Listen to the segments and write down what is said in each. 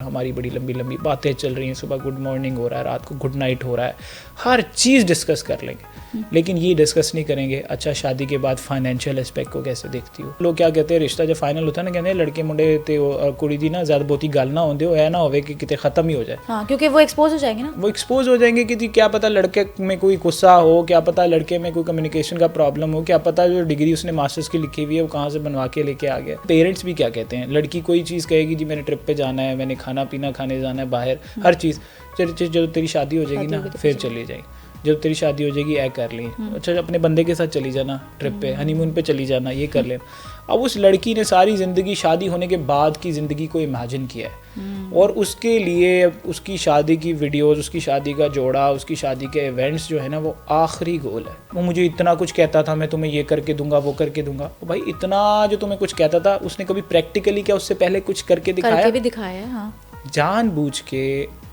हमारी बड़ी लंबी लंबी बातें चल रही हैं, सुबह गुड मॉर्निंग हो रहा है, रात को गुड नाइट हो रहा है, हर चीज़ डिस्कस कर लेंगे, लेकिन ये डिस्कस नहीं करेंगे अच्छा शादी के बाद फाइनेंशियल एस्पेक्ट को कैसे देखती हो। लोग क्या कहते हैं, रिश्ता जब फाइनल होता है ना, कहते हैं लड़के मुंडे ते कुड़ी दी ना ज़्यादा बहुती गल ना होंदे, ऐ ना होवे कि किते ख़त्म ही हो जाए। हाँ, क्योंकि वो एक्सपोज हो जाएंगे ना, वो एक्सपोज हो जाएंगे कि क्या पता लड़के में कोई गुस्सा हो, क्या पता लड़के में कोई कम्युनिकेशन का प्रॉब्लम हो, क्या पता जो डिग्री उसने मास्टर्स की लिखी हुई है वो कहाँ से बनवा के लेके आ गया। पेरेंट्स भी क्या कहते हैं, लड़की कोई चीज़ कहेगी जी मैंने ट्रिप पे जाना है, मैंने खाना पीना खाने जाना है बाहर, हर चीज़ जब तेरी शादी हो जाएगी ना फिर चली जाएगी, जब तेरी शादी हो जाएगी ऐ कर ली, अच्छा अपने बंदे के साथ चली जाना ट्रिप पे, हनीमून पे चली जाना, ये कर लेना। अब उस लड़की ने सारी ज़िंदगी शादी होने के बाद की ज़िंदगी को इमेजिन किया है और उसके लिए उसकी शादी की वीडियोस, उसकी शादी का जोड़ा, उसकी शादी के इवेंट्स जो है ना वो आखिरी गोल है। वो मुझे इतना कुछ कहता था, मैं तुम्हें ये करके दूंगा वो करके दूंगा। भाई इतना जो तुम्हें कुछ कहता था उसने कभी प्रैक्टिकली क्या उससे पहले कुछ करके दिखाया? हाँ, जानबूझ के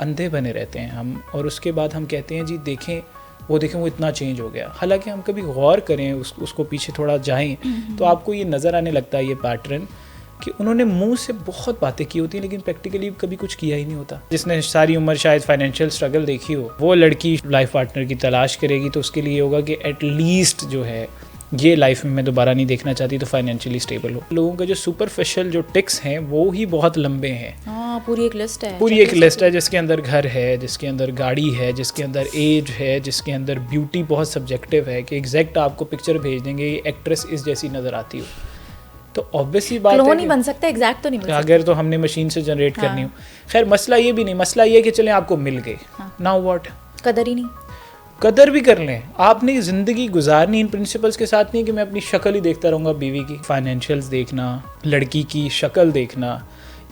अंधे बने रहते हैं हम और उसके बाद हम कहते हैं जी देखें वो इतना चेंज हो गया। हालांकि हम कभी गौर करें उसको पीछे थोड़ा जाएं तो आपको ये नज़र आने लगता है ये पैटर्न कि उन्होंने मुंह से बहुत बातें की होती हैं लेकिन प्रैक्टिकली कभी कुछ किया ही नहीं होता। जिसने सारी उम्र शायद फाइनेंशियल स्ट्रगल देखी हो वो लड़की लाइफ पार्टनर की तलाश करेगी तो उसके लिए होगा कि एटलीस्ट जो है ये लाइफ में मैं दोबारा नहीं देखना चाहती तो फाइनेंशियली स्टेबल हो। लोगों का जो सुपरफिशियल जो टिक्स हैं वो ही बहुत लंबे हैं। पूरी एक लिस्ट है जिसके अंदर घर है, जिसके अंदर गाड़ी है, जिसके अंदर एज है, जिसके अंदर ब्यूटी बहुत सब्जेक्टिव है कि एग्जैक्ट आपको पिक्चर भेज देंगे ये एक्ट्रेस इस जैसी नज़र आती हो तो ऑब्वियसली बात है नहीं बन सकता, एग्जैक्ट तो नहीं बन सकता अगर तो हमने मशीन से जनरेट करनी हो। खैर मसला ये भी नहीं, मसला ये कि चलें आपको मिल गए, नाउ व्हाट, कदर ही नहीं, कदर भी कर लें। आपने ज़िंदगी गुजारनी इन प्रिंसिपल्स के साथ नहीं कि मैं अपनी शक्ल ही देखता रहूँगा बीवी की। फाइनेंशियल्स देखना, लड़की की शक्ल देखना,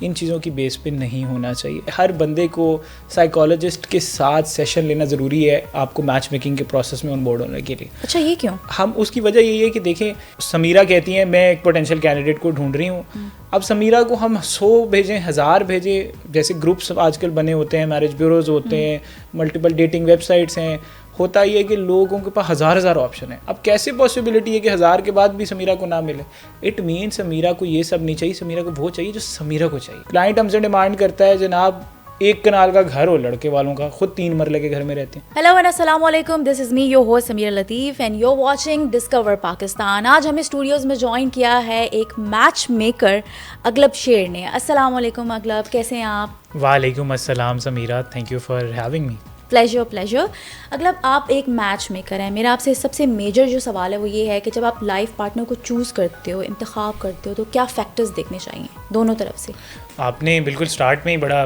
इन चीज़ों की बेस पे नहीं होना चाहिए। हर बंदे को साइकोलॉजिस्ट के साथ सेशन लेना ज़रूरी है आपको मैच मेकिंग के प्रोसेस में ऑन बोर्ड होने के लिए। अच्छा ये क्यों? हम उसकी वजह यही है कि देखें समीरा कहती है मैं एक पोटेंशियल कैंडिडेट को ढूंढ रही हूँ। अब समीरा को हम 100 भेजें, 1000 भेजें, जैसे ग्रुप्स आजकल बने होते हैं, मैरिज ब्यूरोज होते हैं, मल्टीपल डेटिंग वेबसाइट्स हैं, होता ही है कि लोगों के पास हज़ार ऑप्शन है। अब कैसे पॉसिबिलिटी है कि 1000 के बाद भी समीरा को ना मिले? इट मीन समीरा को ये सब नहीं चाहिए, समीरा को वो चाहिए जो समीरा को चाहिए। क्लाइंट हमसे डिमांड करता है जनाब 1 कनाल का घर हो लड़के वालों का, खुद 3 मरले के घर में रहते हैं। हेलो एंड अस्सलाम वालेकुम, this is me your host Samira Latif and you are watching Discover Pakistan. आज हमें स्टूडियोज़ में ज्वाइन किया है एक मैच मेकर अगलब शेर ने। अस्सलाम वालेकुम अगलब, कैसे हैं आप? वालेकुम अस्सलाम Sameera, thank you for having me. Pleasure. Aghlab आप एक मैच मेकर हैं, मेरा आपसे सबसे मेजर जो सवाल है वो ये है कि जब आप लाइफ पार्टनर को चूज़ करते हो, इंतखाब करते हो तो क्या फैक्टर्स देखने चाहिए दोनों तरफ से? आपने बिल्कुल स्टार्ट में ही बड़ा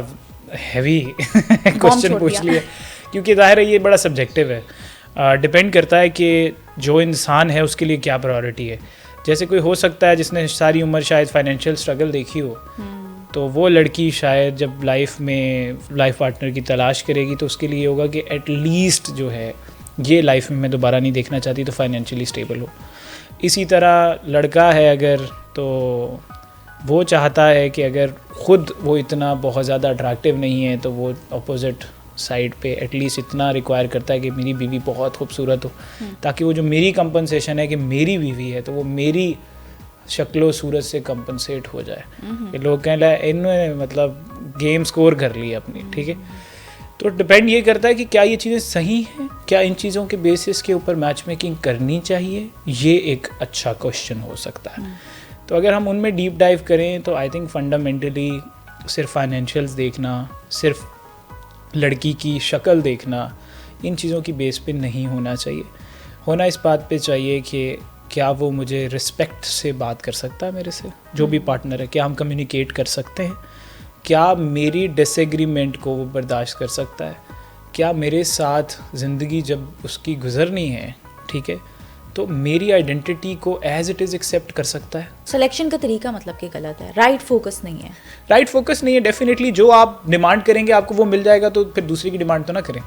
हैवी क्वेश्चन पूछ लिया क्योंकि ज़ाहिर है ये बड़ा सब्जेक्टिव है। डिपेंड करता है कि जो इंसान है उसके लिए क्या प्रायोरिटी है। जैसे कोई हो सकता है जिसने सारी उम्र शायद फाइनेंशियल स्ट्रगल देखी हो तो वो लड़की शायद जब लाइफ में लाइफ पार्टनर की तलाश करेगी तो उसके लिए होगा कि एटलीस्ट जो है ये लाइफ में मैं दोबारा नहीं देखना चाहती तो फाइनेंशियली स्टेबल हो। इसी तरह लड़का है अगर तो वो चाहता है कि अगर ख़ुद वो इतना बहुत ज़्यादा अट्रैक्टिव नहीं है तो वो अपोजिट साइड पे एटलीस्ट इतना रिक्वायर करता है कि मेरी बीवी बहुत खूबसूरत हो ताकि वो जो मेरी कंपनसेशन है कि मेरी बीवी है तो वो मेरी शक्लो सूरत से कंपनसेट हो जाए। कि लोग कहें ला इन्होंने मतलब गेम स्कोर कर ली अपनी, ठीक है। तो डिपेंड ये करता है कि क्या ये चीज़ें सही हैं, क्या इन चीज़ों के बेसिस के ऊपर मैच मेकिंग करनी चाहिए, ये एक अच्छा क्वेश्चन हो सकता है। तो अगर हम उनमें डीप डाइव करें तो आई थिंक फंडामेंटली सिर्फ फाइनेंशियल्स देखना, सिर्फ लड़की की शक्ल देखना, इन चीज़ों की बेस पे नहीं होना चाहिए। होना इस बात पे चाहिए कि क्या वो मुझे रिस्पेक्ट से बात कर सकता है मेरे से, जो भी पार्टनर है, क्या हम कम्युनिकेट कर सकते हैं, क्या मेरी डिसएग्रीमेंट को वो बर्दाश्त कर सकता है, क्या मेरे साथ ज़िंदगी जब उसकी गुजरनी है, ठीक है, तो मेरी आइडेंटिटी को एज इट इज़ एक्सेप्ट कर सकता है। सिलेक्शन का तरीका मतलब कि गलत है, राइट फोकस नहीं है। राइट फोकस नहीं है, डेफिनेटली जो आप डिमांड करेंगे आपको वो मिल जाएगा तो फिर दूसरी की डिमांड तो ना करें।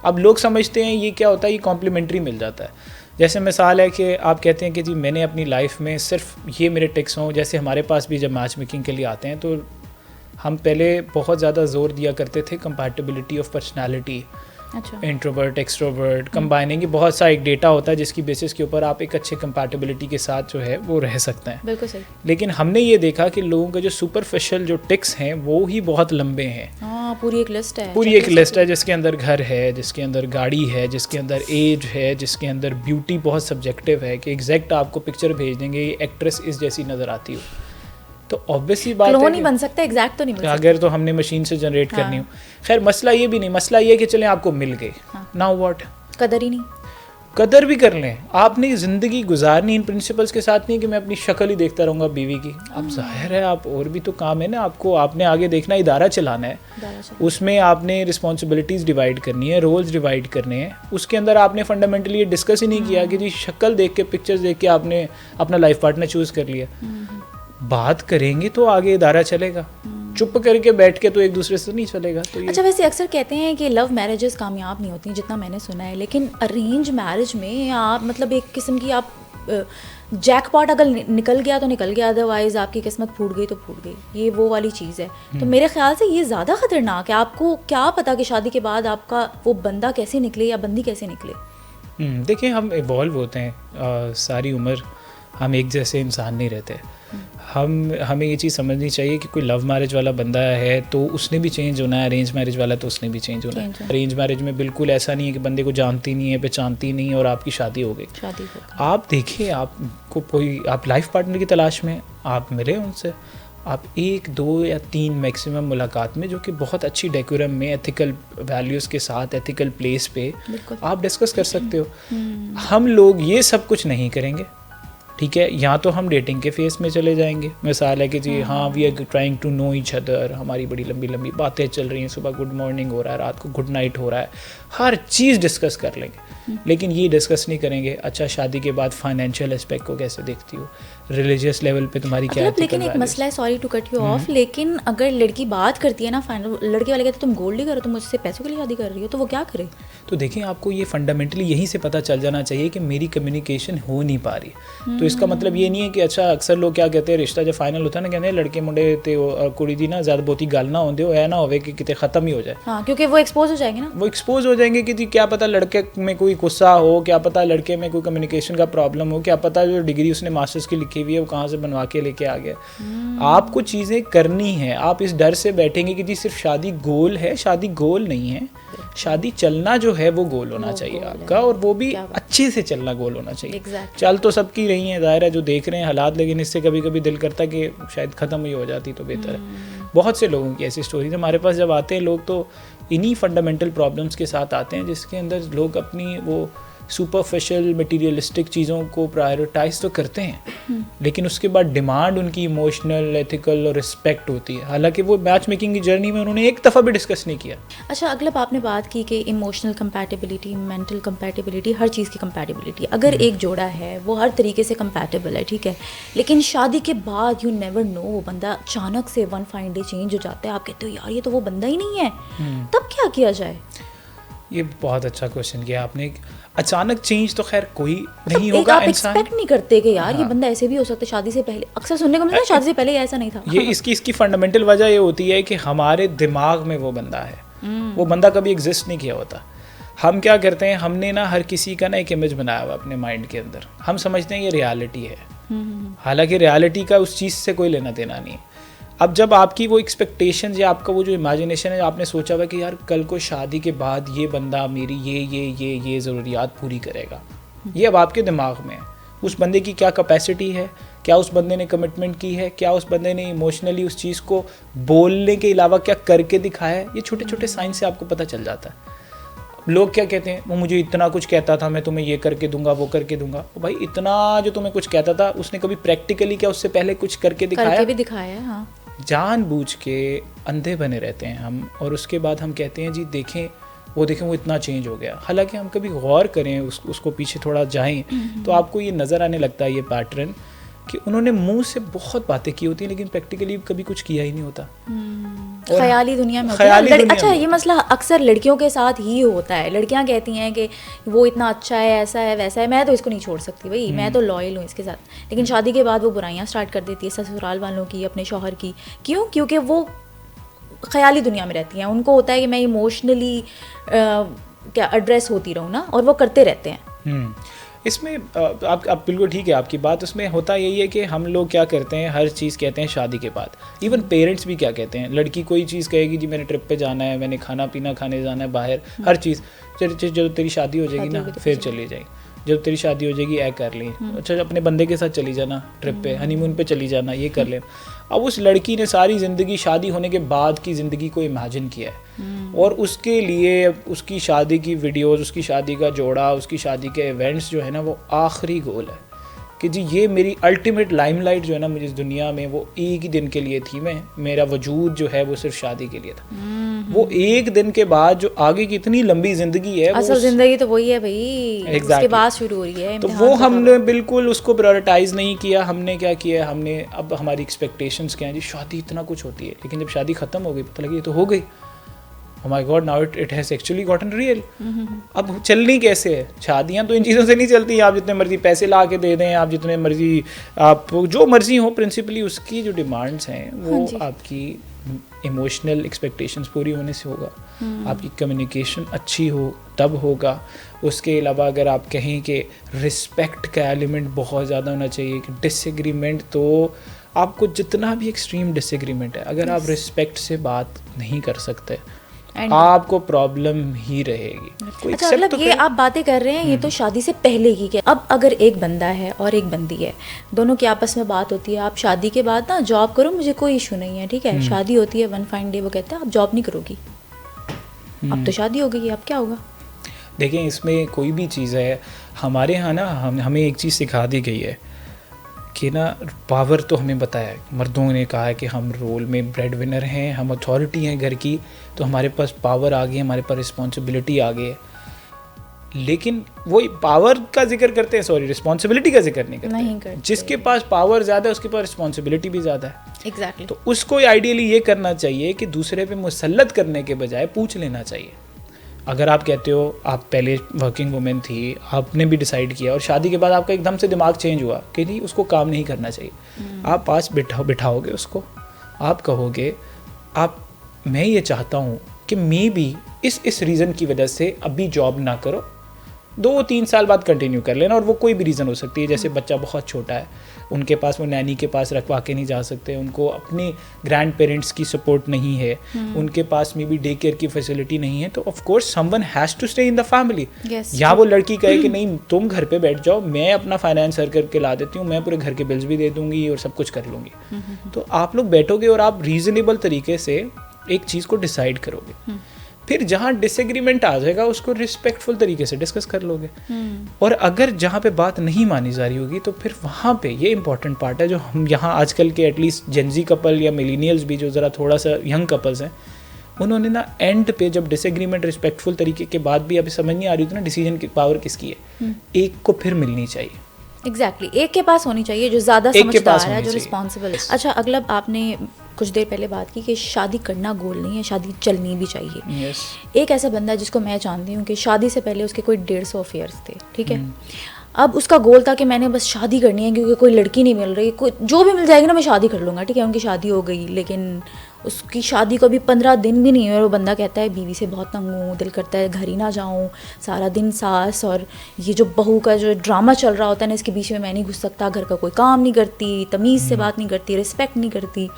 अब लोग समझते हैं ये क्या होता है, ये कॉम्प्लीमेंट्री मिल जाता है। जैसे मिसाल है कि आप कहते हैं कि जी मैंने अपनी लाइफ में सिर्फ ये मेरे टिक्स हों। जैसे हमारे पास भी जब मैच मेकिंग के लिए आते हैं तो हम पहले बहुत ज़्यादा जोर दिया करते थे कंपैटिबिलिटी ऑफ पर्सनालिटी, अच्छा। इंट्रोवर्ट एक्सट्रोवर्ट कंबाइनिंग, ये बहुत सा एक डेटा होता है जिसकी बेसिस के ऊपर आप एक अच्छे कंपैटिबिलिटी के साथ जो है वो रह सकते हैं। बिल्कुल सही। लेकिन हमने ये देखा कि लोगों के जो सुपरफिशियल जो टिक्स हैं वो ही बहुत लंबे हैं। हाँ, पूरी एक लिस्ट है। पूरी एक लिस्ट है जिसके अंदर घर है, जिसके अंदर गाड़ी है, जिसके अंदर एज है, जिसके अंदर ब्यूटी बहुत सब्जेक्टिव है कि एग्जैक्ट आपको पिक्चर भेज देंगे ये एक्ट्रेस इस जैसी नज़र आती हो, तो ऑब्वियसली बात क्लोन है नहीं बन सकता, एग्जैक्ट तो नहीं बन सकता अगर तो हमने मशीन से जनरेट करनी हो। खैर मसला ये भी नहीं, मसला ये है कि चलें आपको मिल गए, नाउ व्हाट, कदर ही नहीं। कदर भी कर लें, आपने ज़िंदगी गुजारनी इन प्रिंसिपल्स के साथ नहीं कि मैं अपनी शक्ल ही देखता रहूँगा बीवी की। अब जाहिर है आप और भी तो काम है ना आपको, आपने आगे देखना, इदारा चलाना है, उसमें आपने रिस्पॉन्सिबिलिटीज़ डिवाइड करनी है, रोल्स डिवाइड करने हैं। उसके अंदर आपने फंडामेंटली ये डिस्कस ही नहीं किया कि जी शक्ल देख के, पिक्चर्स देख के आपने अपना लाइफ पार्टनर चूज़ कर लिया। बात करेंगे तो आगे इदारा चलेगा, चुप करके बैठ के तो एक दूसरे से नहीं चलेगा। तो अच्छा, वैसे अक्सर कहते हैं कि लव मैरिजेस कामयाब नहीं होती हैं, जितना मैंने सुना है, लेकिन अरेंज मैरिज में आप मतलब एक किस्म की आप जैकपॉट अगर निकल गया तो निकल गया, अदरवाइज आपकी किस्मत फूट गई तो फूट गई, ये वो वाली चीज़ है। तो मेरे ख्याल से ये ज़्यादा ख़तरनाक है। आपको क्या पता कि शादी के बाद आपका वो बंदा कैसे निकले या बंदी कैसे निकले। देखिए हम इवॉल्व होते हैं, सारी उम्र हम एक जैसे इंसान नहीं रहते। हमें ये चीज़ समझनी चाहिए कि कोई लव मैरिज वाला बंदा है तो उसने भी चेंज होना है, अरेंज मैरिज वाला तो उसने भी चेंज होना है। अरेंज मैरिज में बिल्कुल ऐसा नहीं है कि बंदे को जानती नहीं है, पहचानती नहीं है और आपकी शादी हो गई। आप देखिए, आपको कोई, आप लाइफ पार्टनर की तलाश में आप मिले उनसे, आप 1, 2 या 3 मैक्सिमम मुलाकात में, जो कि बहुत अच्छी डेकोरम में एथिकल वैल्यूज़ के साथ एथिकल प्लेस पे आप डिस्कस कर सकते हो। हम लोग ये सब कुछ नहीं करेंगे, ठीक है। या तो हम डेटिंग के फेस में चले जाएंगे, मिसाल है कि जी हाँ we are trying to know each other, हमारी बड़ी लंबी लंबी बातें चल रही हैं, सुबह गुड मॉर्निंग हो रहा है, रात को गुड नाइट हो रहा है, हर चीज़ डिस्कस कर लेंगे। लेकिन ये डिस्कस नहीं करेंगे अच्छा शादी के बाद फाइनेंशियल एस्पेक्ट को कैसे देखती हो, रिलीजियस लेवल पे तुम्हारी क्या है। लेकिन एक मसला है, sorry to cut you off, लेकिन अगर लड़की बात करती है ना, फाइनल लड़के वाले कहते तुम गोल्ड ही करो, तुम मुझसे पैसों के लिए शादी कर रही हो, तो वो क्या करे। तो देखिए आपको ये फंडामेंटली यहीं से पता चल जाना चाहिए कि मेरी कम्युनिकेशन हो नहीं पा रही। तो इसका मतलब ये नहीं है कि अच्छा, अक्सर लोग क्या कहते हैं, रिश्ता जब फाइनल होता है ना, कहते हैं लड़के मुंडे ते कुड़ी दी ना ज़्यादा बहुती गल ना होंदे, ऐ ना होवे कि किते ख़त्म ही हो जाए। हाँ, क्योंकि वो एक्सपोज हो जाएंगे ना, वो एक्सपोज हो जाएंगे कि जी क्या पता लड़के में कोई गुस्सा हो, क्या पता लड़के में कोई कम्युनिकेशन का प्रॉब्लम हो, क्या पता जो डिग्री उसने मास्टर्स की लिखी हुई है वो कहाँ से बनवा के लेके आ गया। आपको चीज़ें करनी है, आप इस डर से बैठेंगे कि जी सिर्फ शादी गोल है, शादी गोल नहीं है। शादी चलना जो है वो गोल होना चाहिए आपका, और वो भी अच्छे से चलना गोल होना चाहिए। चल तो सबकी रही है, ज़ाहिर है जो देख रहे हैं हालात, लेकिन इससे कभी कभी दिल करता कि शायद ख़त्म ही हो जाती तो बेहतर है। बहुत से लोगों की ऐसी स्टोरीज हमारे पास जब आते हैं लोग, तो इन्हीं फंडामेंटल प्रॉब्लम्स के साथ आते हैं, जिसके अंदर लोग अपनी वो सुपरफिशियल मटीरियलिस्टिक चीज़ों को प्रायोरिटाइज तो करते हैं, लेकिन उसके बाद डिमांड उनकी इमोशनल, एथिकल और रिस्पेक्ट होती है। हालांकि वो मैच मेकिंग की जर्नी में उन्होंने एक दफ़ा भी डिस्कस नहीं किया। अच्छा अगलब, आपने बात की कि इमोशनल कंपैटिबिलिटी, मेंटल कंपैटिबिलिटी, हर चीज़ की कंपैटिबिलिटी, अगर एक जोड़ा है वो हर तरीके से कंपैटिबल है, ठीक है, लेकिन शादी के बाद यू नेवर नो, वो बंदा अचानक से वन फाइन डे चेंज हो जाता है, आप कहते हो यार ये तो वो बंदा ही नहीं है, तब क्या किया जाए। ये बहुत अच्छा क्वेश्चन किया आपने। अचानक चेंज तो खैर कोई नहीं होगा, आप एक्सपेक्ट नहीं करते कि यार ये बंदा ऐसे भी हो सकता है, शादी से पहले अक्सर सुनने को मिलता है शादी से पहले ऐसा नहीं था। ये इसकी फंडामेंटल वजह ये होती है कि हमारे दिमाग में वो बंदा है, वो बंदा कभी एग्जिस्ट नहीं किया होता। हम क्या करते हैं, हमने ना हर किसी का ना एक इमेज बनाया हुआ अपने माइंड के अंदर, हम समझते हैं ये रियलिटी है, हालांकि रियलिटी का उस चीज़ से कोई लेना देना नहीं है। अब जब आपकी वो एक्सपेक्टेशंस या आपका वो जो इमेजिनेशन है, आपने सोचा हुआ कि यार कल को शादी के बाद ये बंदा मेरी ये ज़रूरियात पूरी करेगा, ये अब आपके दिमाग में है। उस बंदे की क्या कैपेसिटी है, क्या उस बंदे ने कमिटमेंट की है, क्या उस बंदे ने इमोशनली उस चीज़ को बोलने के अलावा क्या करके दिखाया है, ये छोटे छोटे साइन से आपको पता चल जाता है। लोग क्या कहते हैं, वो मुझे इतना कुछ कहता था, मैं तुम्हें ये करके दूंगा वो करके दूंगा। भाई इतना जो तुम्हें कुछ कहता था, उसने कभी प्रैक्टिकली क्या उससे पहले कुछ करके दिखाया? हाँ। जानबूझ के अंधे बने रहते हैं हम, और उसके बाद हम कहते हैं जी देखें वो इतना चेंज हो गया। हालांकि हम कभी गौर करें, उसको पीछे थोड़ा जाएं, तो आपको ये नज़र आने लगता है ये पैटर्न कि उन्होंने मुंह से बहुत बातें की होती हैं, लेकिन प्रैक्टिकली कभी कुछ किया ही नहीं होता। ख्याली दुनिया में होता है। अच्छा, ये मसला अक्सर लड़कियों के साथ ही होता है। लड़कियां कहती हैं कि वो इतना अच्छा है, ऐसा है, वैसा है, मैं तो इसको नहीं छोड़ सकती, भाई मैं तो लॉयल हूँ इसके साथ। लेकिन शादी के बाद वो बुराइयां स्टार्ट कर देती है ससुराल वालों की, अपने शौहर की। क्यों? क्योंकि वो ख्याली दुनिया में रहती हैं। उनको होता है कि मैं इमोशनली क्या एड्रेस होती रहूँ ना, और वो करते रहते हैं। इसमें आप बिल्कुल ठीक है आपकी बात। उसमें होता यही है कि हम लोग क्या करते हैं, हर चीज़ कहते हैं शादी के बाद। इवन पेरेंट्स भी क्या कहते हैं, लड़की कोई चीज़ कहेगी जी मैंने ट्रिप पे जाना है, मैंने खाना पीना खाने जाना है बाहर, हर चीज़ जब तेरी शादी हो जाएगी ना फिर चली जाएगी, जब तेरी शादी हो जाएगी ऐ कर ली, अच्छा अपने बंदे के साथ चली जाना ट्रिप पे, हनीमून पे चली जाना, ये कर ले। अब उस लड़की ने सारी ज़िंदगी शादी होने के बाद की ज़िंदगी को इमेजिन किया है, और उसके लिए उसकी शादी की वीडियोस, उसकी शादी का जोड़ा, उसकी शादी के इवेंट्स जो है ना वो आखिरी गोल है कि जी ये मेरी अल्टीमेट लाइमलाइट जो है ना मुझे इस दुनिया में वो एक ही दिन के लिए थी, मेरा वजूद जो है वो सिर्फ शादी के लिए था। वो एक दिन के बाद जो आगे की इतनी लंबी जिंदगी है, असल जिंदगी तो वही है भाई, उसके बाद शुरू हो रही है। तो वो हमने बिल्कुल उसको प्रायोरिटाइज नहीं किया। हमने क्या किया, हमने अब हमारी एक्सपेक्टेशंस क्या हैं जी, शादी इतना कुछ होती है, लेकिन जब शादी खत्म हो गई पता लगी तो हो गई, oh my God, now it has actually gotten real। अब चलनी कैसे है, शादियां तो इन चीज़ों से नहीं चलती। आप जितने मर्जी पैसे ला के दे दें, आप जितने मर्जी आप जो मर्जी हो, प्रिंसिपली उसकी जो डिमांड्स हैं वो आपकी इमोशनल एक्सपेक्टेशंस पूरी होने से होगा, आपकी कम्युनिकेशन अच्छी हो तब होगा। उसके अलावा अगर आप कहें कि रिस्पेक्ट का एलिमेंट बहुत ज़्यादा होना चाहिए, कि डिसएग्रीमेंट तो आपको जितना भी एक्सट्रीम डिसएग्रीमेंट है, अगर आप रिस्पेक्ट से बात नहीं कर सकते आपको प्रॉब्लम ही रहेगी। अच्छा मतलब तो ये आप बातें कर रहे हैं, ये तो शादी से पहले की। क्या अब अगर एक बंदा है और एक बंदी है, दोनों की आपस में बात होती है, आप शादी के बाद ना जॉब करो, मुझे कोई इशू नहीं है, ठीक है। शादी होती है, वन फाइन डे वो कहते हैं आप जॉब नहीं करोगी, अब तो शादी हो गई, अब क्या होगा? देखें इसमें कोई भी चीज़ है, हमारे यहाँ ना हमें एक चीज़ सिखा दी गई है कि ना पावर तो हमें बताया है, मर्दों ने कहा है कि हम रोल में ब्रेड विनर हैं, हम अथॉरिटी हैं घर की, तो हमारे पास पावर आ गई, हमारे पास रिस्पॉन्सिबिलिटी आ गई है। लेकिन वही पावर का जिक्र करते हैं, सॉरी रिस्पॉन्सिबिलिटी का जिक्र नहीं करते। जिसके पास पावर ज़्यादा है उसके पास रिस्पॉन्सिबिलिटी भी ज़्यादा है। एग्जैक्टली। तो उसको आइडियली ये करना चाहिए कि दूसरे पे मुसल्लत करने के बजाय पूछ लेना चाहिए। अगर आप कहते हो आप पहले वर्किंग वुमेन थी, आपने भी डिसाइड किया और शादी के बाद आपका एकदम से दिमाग चेंज हुआ कि नहीं उसको काम नहीं करना चाहिए, आप पास बिठाओगे उसको, आप कहोगे मैं ये चाहता हूँ कि मे बी इस रीज़न की वजह से अभी जॉब ना करो, 2-3 साल बाद कंटिन्यू कर लेना। और वो कोई भी रीज़न हो सकती है, जैसे बच्चा बहुत छोटा है, उनके पास वो नैनी के पास रखवा के नहीं जा सकते, उनको अपने ग्रैंड पेरेंट्स की सपोर्ट नहीं है, उनके पास में भी डे केयर की फैसिलिटी नहीं है, तो of course someone has to stay in the family. या वो लड़की कहे कि नहीं तुम घर पे बैठ जाओ, मैं अपना फाइनेंस सर करके ला देती हूँ, मैं पूरे घर के बिल्स भी दे दूँगी और सब कुछ कर लूँगी। तो आप लोग बैठोगे और आप रीज़नेबल तरीके से एक चीज़ को डिसाइड करोगे, फिर जहाँ डिसएग्रीमेंट आ जाएगा उसको रिस्पेक्टफुल तरीके से डिस्कस कर लोगे। और अगर जहाँ पे बात नहीं मानी जा रही होगी तो फिर वहाँ पे ये इंपॉर्टेंट पार्ट है जो हम यहाँ आजकल के एटलीस्ट जेनजी कपल या मिलीनियल्स भी जो ज़रा थोड़ा सा यंग कपल्स हैं, उन्होंने ना एंड पे जब डिसएग्रीमेंट रिस्पेक्टफुल तरीके के बाद भी अभी समझ नहीं आ रही थी ना डिसीजन की पावर किसकी है, एक को फिर मिलनी चाहिए। एग्जैक्टली एक के पास होनी चाहिए जो ज़्यादा समझदार है, जो रिस्पॉन्सिबल है। अच्छा अगलब आपने कुछ देर पहले बात की कि शादी करना गोल नहीं है, शादी चलनी भी चाहिए। एक ऐसा बंदा जिसको मैं जानती हूँ कि शादी से पहले उसके कोई 150 अफेयर्स थे, ठीक है। अब उसका गोल था कि मैंने बस शादी करनी है क्योंकि कोई लड़की नहीं मिल रही, कोई जो भी मिल जाएगी ना मैं शादी कर लूँगा, ठीक है। उनकी शादी हो गई, लेकिन उसकी शादी को अभी 15 दिन भी नहीं है और वो बंदा कहता है बीवी से बहुत तंग हूँ, दिल करता है घर ही ना जाऊँ, सारा दिन सास और ये जो बहू का जो ड्रामा चल रहा होता है ना इसके बीच में मैं नहीं घुस सकता, घर का कोई काम नहीं करती, तमीज़ से बात नहीं करती, रिस्पेक्ट नहीं करती।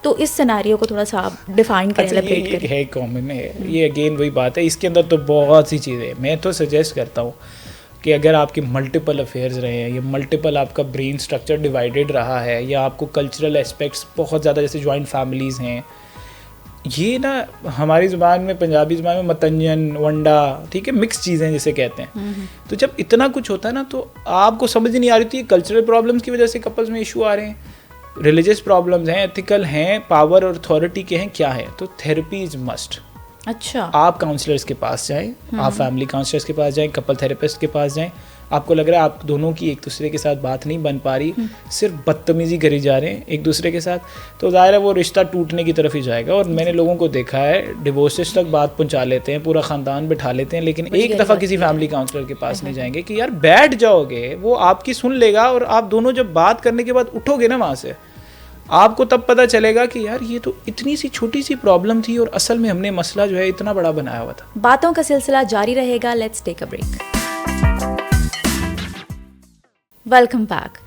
तो इस सिनेरियो को थोड़ा सा आप डिफाइन करें, एलैबोरेट करें। है कॉमन है ये, अगेन वही बात है, इसके अंदर तो बहुत सी चीज़ें। मैं तो सजेस्ट करता हूँ कि अगर आपके मल्टीपल अफेयर्स रहे हैं या मल्टीपल आपका ब्रेन स्ट्रक्चर डिवाइडेड रहा है या आपको कल्चरल एस्पेक्ट्स बहुत ज़्यादा जैसे जॉइंट फैमिलीज़ हैं, ये ना हमारी ज़ुबान में पंजाबी ज़ुबान में मतंजन वंडा, ठीक है, मिक्स चीज़ें जिसे कहते हैं। तो जब इतना कुछ होता है ना तो आपको समझ नहीं आ रही थी कल्चरल प्रॉब्लम्स की वजह से कपल्स में इशू आ रहे हैं, रिलीजियस प्रॉब्लम्स हैं, एथिकल हैं, पावर और अथॉरिटी के हैं, क्या है। तो थेरेपी इज़ मस्ट। अच्छा आप काउंसलर्स के पास जाएं, आप फैमिली काउंसलर्स के पास जाएं, कपल थेरेपिस्ट के पास जाएं। आपको लग रहा है आप दोनों की एक दूसरे के साथ बात नहीं बन पा रही, सिर्फ बदतमीजी करी जा रहे हैं एक दूसरे के साथ, तो ज़ाहिर है वो रिश्ता टूटने की तरफ ही जाएगा। और मैंने लोगों को देखा है डिवोर्सेस तक बात पहुंचा लेते हैं, पूरा ख़ानदान बिठा लेते हैं, लेकिन एक दफ़ा किसी फैमिली काउंसलर के पास नहीं जाएंगे कि यार बैठ जाओगे, वो आपकी सुन लेगा और आप दोनों जब बात करने के बाद उठोगे ना वहाँ से आपको तब पता चलेगा कि यार ये तो इतनी सी छोटी सी प्रॉब्लम थी और असल में हमने मसला जो है इतना बड़ा बनाया हुआ था। बातों का सिलसिला जारी रहेगा। Let's take a break. Welcome back.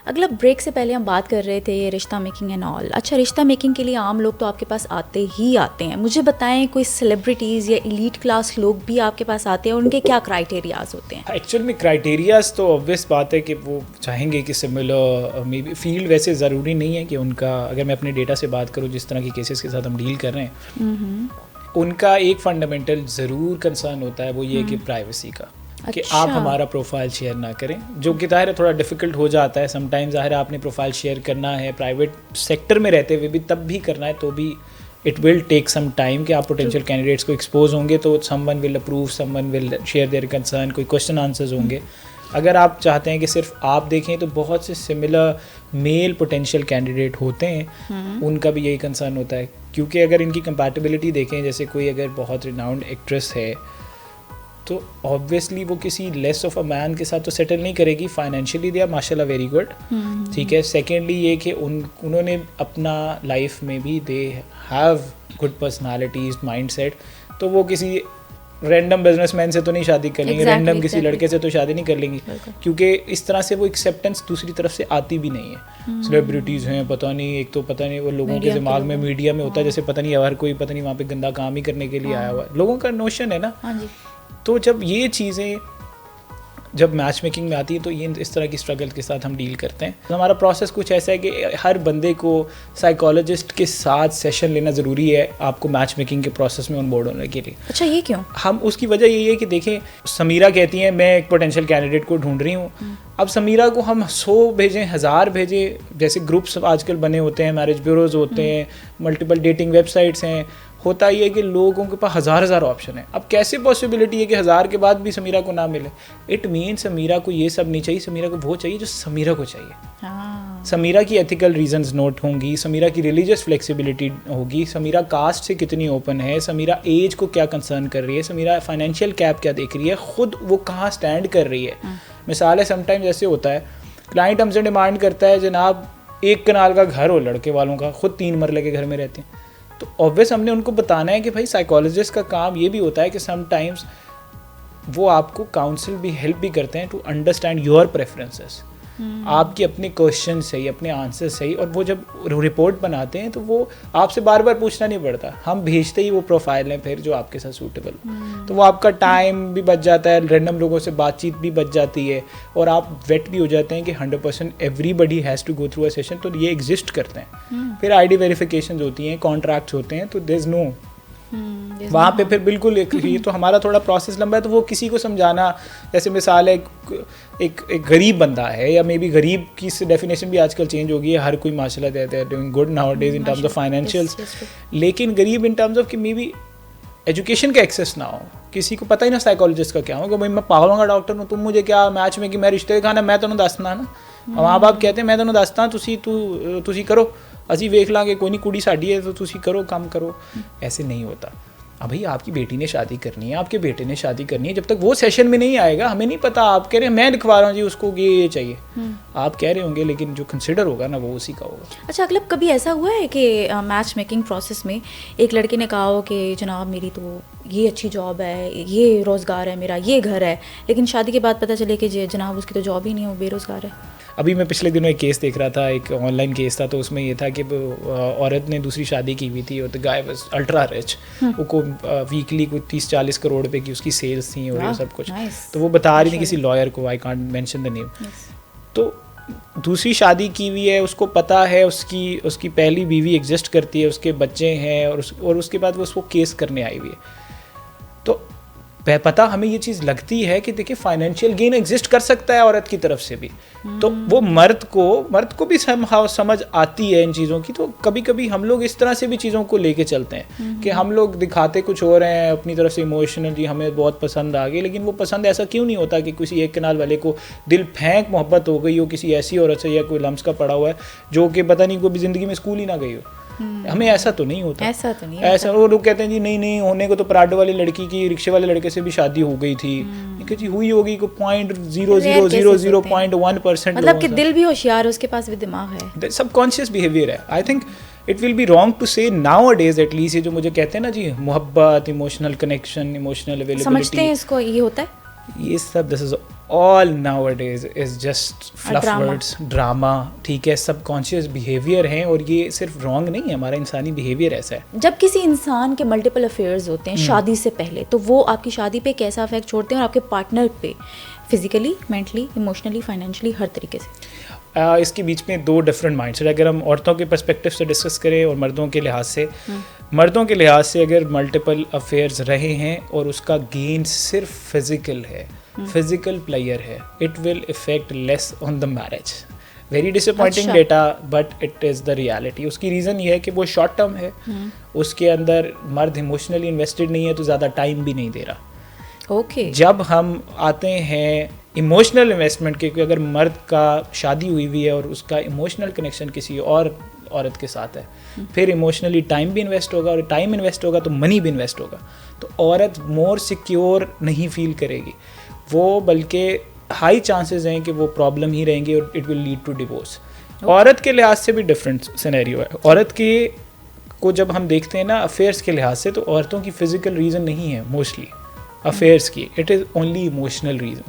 अगला ब्रेक से पहले हम बात कर रहे थे रिश्ता मेकिंग एंड ऑल। अच्छा, रिश्ता मेकिंग के लिए आम लोग तो आपके पास आते ही आते हैं। मुझे बताएं, कोई सेलिब्रिटीज़ या एलीट क्लास लोग भी आपके पास आते हैं, उनके क्या क्राइटेरियाज होते हैं? एक्चुअल में क्राइटेरियाज तो ऑब्वियस बात है कि वो चाहेंगे कि सिमिलर मे बी फील्ड, वैसे ज़रूरी नहीं है कि उनका, अगर मैं अपने डेटा से बात करूँ जिस तरह के केसेस के साथ हम डील कर रहे हैं, उनका एक फंडामेंटल ज़रूर कंसर्न होता है, वो ये कि प्राइवेसी का, कि आप हमारा प्रोफाइल शेयर ना करें, जो कि ज़ाहिर है थोड़ा डिफिकल्ट हो जाता है समटाइम्स। ज़ाहिर है आपने प्रोफाइल शेयर करना है प्राइवेट सेक्टर में रहते हुए भी, तब भी करना है तो भी it will take some time कि आप पोटेंशियल कैंडिडेट्स को एक्सपोज होंगे तो someone will approve, someone will share their concern, कोई क्वेश्चन आंसर्स होंगे। अगर आप चाहते हैं कि सिर्फ आप देखें तो बहुत से सिमिलर मेल पोटेंशियल कैंडिडेट होते हैं, उनका भी यही कंसर्न होता है, क्योंकि अगर इनकी कंपैटिबिलिटी देखें, जैसे कोई अगर बहुत रिनाउंड एक्ट्रेस है तो ऑब्वियसली वो किसी लेस ऑफ अ मैन के साथ तो सेटल नहीं करेगी। फाइनेंशियली दे आर माशाल्लाह वेरी गुड, ठीक है। सेकेंडली ये कि उन्होंने अपना लाइफ में भी they have good personalities, mindset, तो वो किसी रैंडम बिजनेसमैन से तो नहीं शादी कर लेंगे, रैंडम किसी लड़के से तो शादी नहीं कर लेंगी, क्योंकि इस तरह से वो एक्सेप्टेंस दूसरी तरफ से आती भी नहीं है। सेलिब्रिटीज़ हैं, पता नहीं, एक तो पता नहीं वो लोगों के दिमाग में, मीडिया में होता है जैसे पता नहीं हर कोई पता नहीं वहाँ पे गंदा काम ही करने के लिए आया हुआ है, लोगों का नोशन है ना। तो जब ये चीज़ें जब मैच मेकिंग में आती है तो ये इस तरह की स्ट्रगल के साथ हम डील करते हैं। तो हमारा प्रोसेस कुछ ऐसा है कि हर बंदे को साइकोलॉजिस्ट के साथ सेशन लेना ज़रूरी है आपको मैच मेकिंग के प्रोसेस में ऑन बोर्ड होने के लिए। अच्छा, ये क्यों? हम उसकी वजह यही है कि देखें, समीरा कहती हैं मैं एक पोटेंशियल कैंडिडेट को ढूंढ रही हूँ। अब समीरा को हम 100 भेजें, 1000 भेजें, जैसे ग्रुप्स आजकल बने होते हैं, मैरिज ब्यूरोज होते हैं, मल्टीपल डेटिंग वेबसाइट्स हैं, होता ही है कि लोगों के पास हज़ार ऑप्शन है। अब कैसे पॉसिबिलिटी है कि 1000 के बाद भी समीरा को ना मिले? इट मीन समीरा को ये सब नहीं चाहिए, समीरा को वो चाहिए जो समीरा को चाहिए। समीरा की एथिकल रीजंस नोट होंगी, समीरा की रिलीजियस फ्लेक्सिबिलिटी होगी, समीरा कास्ट से कितनी ओपन है, समीरा एज को क्या कंसर्न कर रही है, समीरा फाइनेंशियल कैप क्या देख रही है, खुद वो कहाँ स्टैंड कर रही है। मिसाल है, समटाइम्स ऐसे होता है क्लाइंट हमसे डिमांड करता है जनाब 1 कनाल का घर हो लड़के वालों का, खुद 3 मरले के घर में रहते हैं, तो ऑब्वियस हमने उनको बताना है कि भाई साइकोलॉजिस्ट का काम ये भी होता है कि समटाइम्स वो आपको काउंसिल भी, हेल्प भी करते हैं टू अंडरस्टैंड योर प्रेफरेंसेस, आपके अपने क्वेश्चन सही, अपने आंसर सही, और वो जब रिपोर्ट बनाते हैं तो वो आपसे बार बार पूछना नहीं पड़ता, हम भेजते ही वो प्रोफाइल है फिर जो आपके साथ सूटेबल हो, तो वो आपका टाइम भी बच जाता है, रैंडम लोगों से बातचीत भी बच जाती है, और आप वेट भी हो जाते हैं कि 100% everybody has to go through a session, तो ये एग्जिस्ट करते हैं। फिर आईडी वेरिफिकेशन होती हैं, कॉन्ट्रैक्ट्स होते हैं, तो देयर इज नो वहाँ पे फिर बिल्कुल ये तो हमारा थोड़ा प्रोसेस लंबा है। तो वो किसी को समझाना, जैसे मिसाल है एक गरीब बंदा है, या मे बी गरीब की डेफिनेशन भी आजकल चेंज हो गई है, हर कोई माशाल्लाह they are doing good nowadays in terms of financials, लेकिन गरीब इन टर्म्स ऑफ कि मे बी एजुकेशन का एक्सेस ना हो, किसी को पता ही ना साइकोलॉजिस्ट का क्या हो, भाई मैं पागलों का डॉक्टर हूँ, तुम मुझे क्या मैच में कि मैं रिश्ते दिखाना, मैं तुम्हें दसना ना, माँ बाप कहते हैं मैं तुम्हें दसता, तुसी करो, असी वेख लांगे, कोई नहीं, कुड़ी साड़ी है तो तुसी करो, काम करो। ऐसे नहीं होता। अब भाई आपकी बेटी ने शादी करनी है, आपके बेटे ने शादी करनी है, जब तक वो सेशन में नहीं आएगा हमें नहीं पता, आप कह रहे हैं मैं लिखवा रहा हूँ जी उसको ये चाहिए, आप कह रहे होंगे, लेकिन जो कंसिडर होगा ना वो उसी का होगा। अच्छा, मतलब कभी ऐसा हुआ है कि मैच मेकिंग प्रोसेस में एक लड़के ने कहा हो कि जनाब मेरी तो ये अच्छी जॉब है, ये रोज़गार है मेरा, ये घर है, लेकिन शादी के बाद पता चले कि जनाब उसकी तो जॉब ही नहीं है, वो बेरोज़गार है? अभी मैं पिछले दिनों एक केस देख रहा था, एक ऑनलाइन केस था, तो उसमें ये था कि औरत ने दूसरी शादी की हुई थी और the guy was ultra rich, उसको वीकली कुछ 30-40 करोड़ रुपए की उसकी सेल्स थी और ये सब कुछ, तो वो बता रही थी किसी लॉयर को, I can't mention the name, तो दूसरी शादी की हुई है, उसको पता है उसकी पहली बीवी एग्जिस्ट करती है, उसके बच्चे हैं, और उसके बाद वो उसको केस करने आई हुई है। तो पता हमें ये चीज़ लगती है कि देखिए फाइनेंशियल गेन एग्जिस्ट कर सकता है औरत की तरफ से भी, तो वो मर्द को भी समझ आती है इन चीज़ों की। तो कभी कभी हम लोग इस तरह से भी चीज़ों को लेके चलते हैं कि हम लोग दिखाते कुछ हो रहे हैं अपनी तरफ से, इमोशनली हमें बहुत पसंद आ गई, लेकिन वो पसंद ऐसा क्यों नहीं होता कि किसी एक कनाल वाले को दिल फेंक मोहब्बत हो गई हो किसी ऐसी औरत से, या कोई लम्स का पड़ा हुआ है जो कि पता नहीं कोई भी ज़िंदगी में स्कूल ही ना गई हो, हमें ऐसा तो नहीं होता, ऐसा तो नहीं ऐसा वो लोग कहते हैं जी नहीं नहीं होने को तो पराठे वाली लड़की की रिक्शे वाले लड़के से भी शादी हो गई थी, जी हुई होगी को 0.0001%, मतलब कि दिल भी होशियार है, उसके पास भी दिमाग है, सबकॉन्शियस बिहेवियर है। I think it will be wrong to say nowadays at least, ये जो मुझे कहते हैं ना जी मोहब्बत, इमोशनल कनेक्शन, इमोशनल अवेलेबिलिटी, समझते हैं इसको, ये होता है ये सब, this is all nowadays is just fluff words, drama, ठीक है, सबकॉन्शियस बिहेवियर हैं और ये सिर्फ रॉन्ग नहीं है, हमारा इंसानी बिहेवियर ऐसा है। जब किसी इंसान के मल्टीपल अफेयर्स होते हैं शादी से पहले, तो वो आपकी शादी पे कैसा इफेक्ट छोड़ते हैं और आपके पार्टनर पे, फिजिकली, मेंटली, इमोशनली, फाइनेंशियली, हर तरीके से? इसके बीच में दो डिफरेंट माइंड्स, अगर हम औरतों के पर्सपेक्टिव से डिस्कस करें और मर्दों के लिहाज से, मर्दों के लिहाज से अगर मल्टीपल अफेयर्स रहे हैं और उसका गेन सिर्फ फिजिकल है, फिजिकल प्लेयर है, it will effect less on the marriage. Very disappointing data but it is the reality. उसकी रीज़न ये है कि वो शॉर्ट टर्म है, उसके अंदर मर्द इमोशनली इन्वेस्टेड नहीं है तो ज़्यादा टाइम भी नहीं दे रहा। जब हम आते हैं इमोशनल इन्वेस्टमेंट के, क्योंकि अगर मर्द का शादी हुई हुई है और उसका इमोशनल कनेक्शन किसी और औरत के साथ है, फिर इमोशनली टाइम भी इन्वेस्ट होगा और टाइम इन्वेस्ट होगा तो मनी भी इन्वेस्ट होगा, तो औरत मोर सिक्योर नहीं फील करेगी वो, बल्कि हाई चांसेस हैं कि वो प्रॉब्लम ही रहेंगी और it will lead to divorce. औरत के लिहाज से भी डिफरेंट सिनेरियो है। औरत के को जब हम देखते हैं ना अफेयर्स के लिहाज से, तो औरतों की फिजिकल रीज़न नहीं है मोस्टली अफेयर्स की, it is only emotional reason.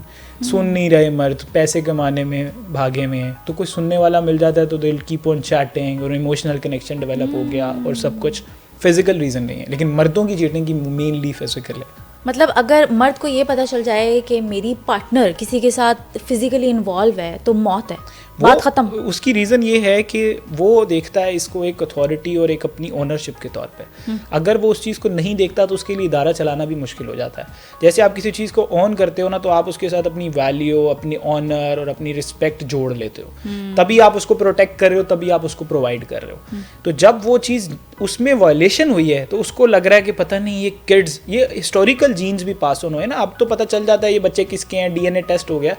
सुन नहीं रहे मर्द, पैसे कमाने में भागे में हैं, तो कोई सुनने वाला मिल जाता है तो दिल कीप ऑन चैटिंग और इमोशनल कनेक्शन डेवलप हो गया और सब कुछ, फिजिकल रीज़न नहीं है। लेकिन मर्दों की चीटिंग की मेनली फिजिकल है। मतलब अगर मर्द को ये पता चल जाए कि मेरी पार्टनर किसी के साथ फिजिकली इन्वॉल्व है तो मौत है, बात खत्म। उसकी रीज़न ये है कि वो देखता है इसको एक अथॉरिटी और एक अपनी ओनरशिप के तौर पे। अगर वो उस चीज़ को नहीं देखता तो उसके लिए इदारा चलाना भी मुश्किल हो जाता है। जैसे आप किसी चीज़ को ऑन करते हो ना, तो आप उसके साथ अपनी वैल्यू, अपनी ऑनर और अपनी रिस्पेक्ट जोड़ लेते हो, तभी आप उसको प्रोटेक्ट कर रहे हो, तभी आप उसको प्रोवाइड कर रहे हो। तो जब वो चीज़ उसमें वायलेशन हुई है तो उसको लग रहा है कि पता नहीं ये किड्स, ये हिस्टोरिकल जीन्स भी पास ऑन हुए ना, अब तो पता चल जाता है ये बच्चे किसके हैं, डीएनए टेस्ट हो गया।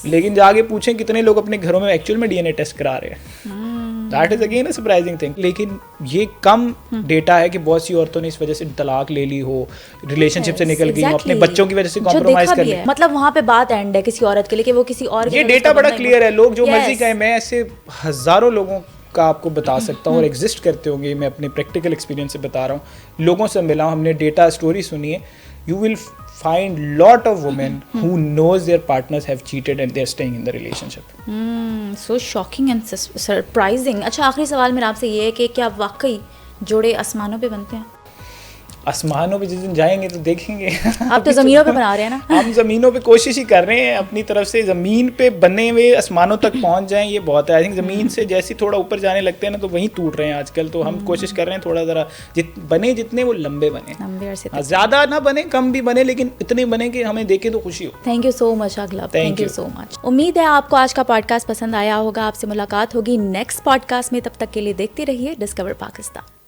लेकिन जाके पूछें कितने लोग अपने घरों में एक्चुअल में डीएनए टेस्ट करा रहे हैं, that is again a surprising thing. लेकिन ये कम डेटा है कि बहुत सी औरतों ने इस वजह से तलाक ले ली हो, रिलेशनशिप से निकल गई हो, अपने बच्चों की वजह से कॉम्प्रोमाइज कर लिया। मतलब वहाँ पे बात एंड है किसी औरत के लिए कि वो किसी और, ये डेटा बड़ा क्लियर है, लोग जो मर्जी कहें, मैं ऐसे हजारों लोगों का आपको बता सकता हूँ और एग्जिस्ट करते होंगे, मैं अपने प्रैक्टिकल एक्सपीरियंस से बता रहा हूँ, लोगों से मिला हूँ, हमने डेटा स्टोरी सुनी है। You will find lot of women who knows their partners have cheated and they're staying in the relationship. So shocking and surprising. अच्छा, आखिरी सवाल मेरा आपसे ये है कि क्या वाकई जोड़े आसमानों पे बनते हैं? आसमानों पे जिस दिन जाएंगे तो देखेंगे। आप तो ज़मीनों पे बना रहे हैं ना। हम ज़मीनों पे कोशिश ही कर रहे हैं अपनी तरफ से, ज़मीन पे बने हुए आसमानों तक पहुंच जाएं ये बहुत है। आई थिंक ज़मीन से जैसे थोड़ा ऊपर जाने लगते हैं ना तो वहीं टूट रहे हैं आजकल, तो हम कोशिश कर रहे हैं थोड़ा ज़रा बने जितने वो लंबे बने, ज़्यादा ना बने, कम भी बने, लेकिन इतने बने कि हमें देखे तो खुशी हो। Thank you so much Aghlab, thank you so much. उम्मीद है आपको आज का पॉडकास्ट पसंद आया होगा। आपसे मुलाकात होगी नेक्स्ट पॉडकास्ट में, तब तक के लिए देखते रहिए डिस्कवर पाकिस्तान।